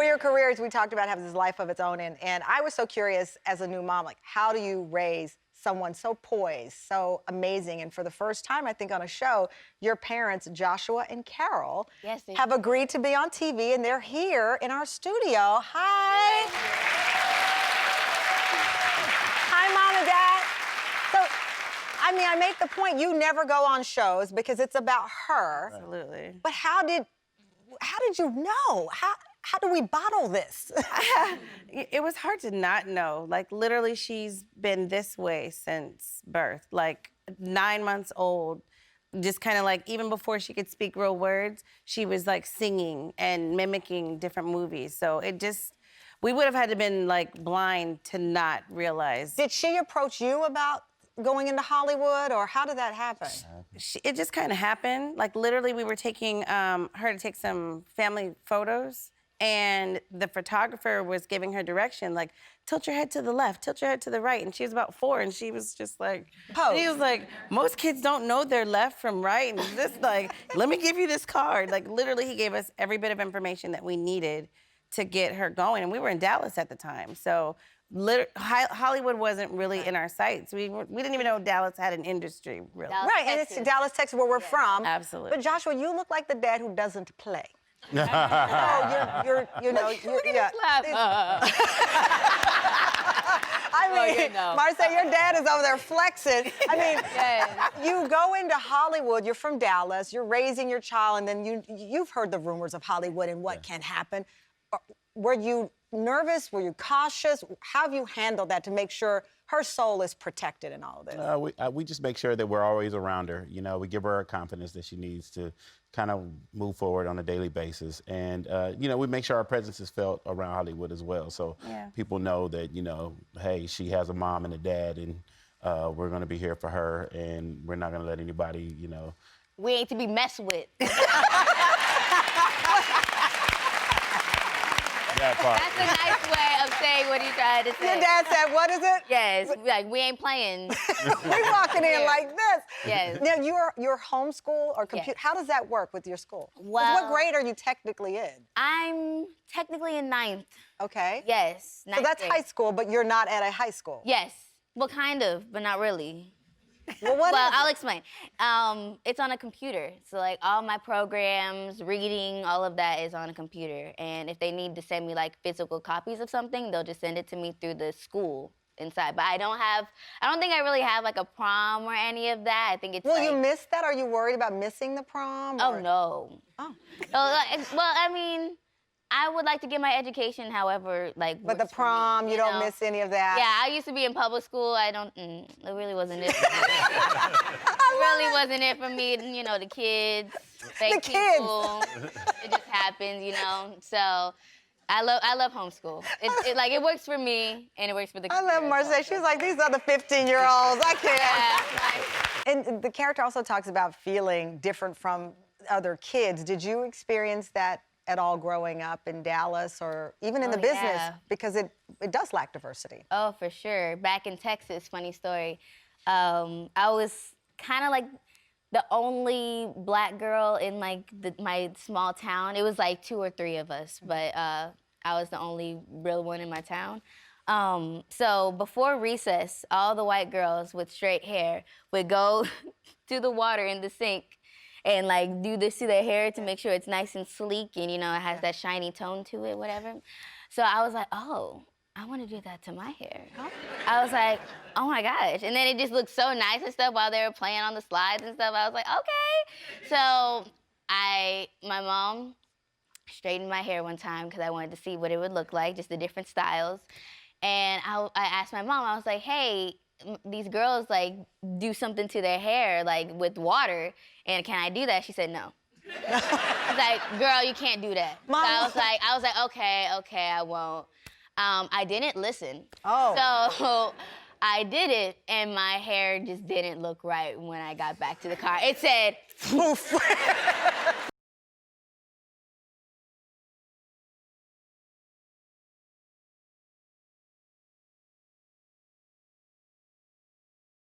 Well, your career, as we talked about, has this life of its own. And I was so curious as a new mom, like, how do you raise someone so poised, so amazing? And for the first time, I think, on a show, your parents, Joshua and Carol, have agreed to be on TV, and they're here in our studio. Hi. Hi, Mom and Dad. So, I mean, I make the point, you never go on shows because it's about her. Absolutely. But how did you know? How do we bottle this? It was hard to not know. Like, literally, she's been this way since birth. Like, 9 months old, just kind of like, even before she could speak real words, she was like singing and mimicking different movies. So it just, we would have had to been like blind to not realize. Did she approach you about going into Hollywood, or how did that happen? It just kind of happened. Like, literally, we were taking her to take some family photos, and the photographer was giving her direction, like, tilt your head to the left, tilt your head to the right. And she was about 4, and she was just like, and he was like, most kids don't know their left from right. And just like, let me give you this card. Like, literally, he gave us every bit of information that we needed to get her going. And we were in Dallas at the time. So Hollywood wasn't really in our sights. We didn't even know Dallas had an industry, really. Dallas, right, Texas. And it's Dallas, Texas, where we're from. Absolutely. But Joshua, you look like the dad who doesn't play. So you know, I mean, Marsai, your dad is over there flexing. I mean, you go into Hollywood, you're from Dallas, you're raising your child, and then you've heard the rumors of Hollywood and what can happen. Were you nervous? Were you cautious? How have you handled that to make sure her soul is protected in all of this? We just make sure that we're always around her. You know, we give her confidence that she needs to kind of move forward on a daily basis. And, you know, we make sure our presence is felt around Hollywood as well. So people know that, you know, hey, she has a mom and a dad, and we're going to be here for her, and we're not going to let anybody, you know. We ain't to be messed with. That part. That's a nice way of saying what he tried to say. Your dad said, what is it? Yes, like, we ain't playing. We walking in like this. Yes. Now, you're homeschool or computer. How does that work with your school? Well, what grade are you technically in? I'm technically in 9th. Okay. Yes, 9th So that's grade. high school, but you're not at a high school. Yes. Well, kind of, but not really. Well, what is I'll it? explain. It's on a computer. So, like, all my programs, reading, all of that is on a computer. And if they need to send me, like, physical copies of something, they'll just send it to me through the school inside. But I don't think I really have, like, a prom or any of that. I think it's Will like, you miss that? Are you worried about missing the prom? Oh, or? no. Oh. Well, I mean, I would like to get my education, however, like. But the prom, you don't miss any of that? Yeah, I used to be in public school. It really wasn't it for me. It really wasn't it for me, you know, the kids, fake people. It just happens, you know. So I love homeschool. It works for me, and it works for the kids. I love Marsai. She's like, these other 15-year-olds, I can't. And the character also talks about feeling different from other kids. Did you experience that at all growing up in Dallas, or even in the business? Yeah. Because it does lack diversity. Oh, for sure. Back in Texas, funny story, I was kind of like the only black girl in like my small town. It was like 2 or 3 of us, but I was the only real one in my town. So before recess, all the white girls with straight hair would go to the water in the sink and like do this to their hair to make sure it's nice and sleek and, you know, it has that shiny tone to it, whatever. So I was like, oh, I want to do that to my hair. Oh. I was like, oh my gosh. And then it just looked so nice and stuff while they were playing on the slides and stuff. I was like, okay. So my mom straightened my hair one time because I wanted to see what it would look like, just the different styles. And I asked my mom, I was like, hey, these girls like do something to their hair like with water, and can I do that? She said no. She's like, girl, you can't do that. Mom. So I was like, okay, I won't. I didn't listen. Oh. So I did it, and my hair just didn't look right when I got back to the car. It said, poof.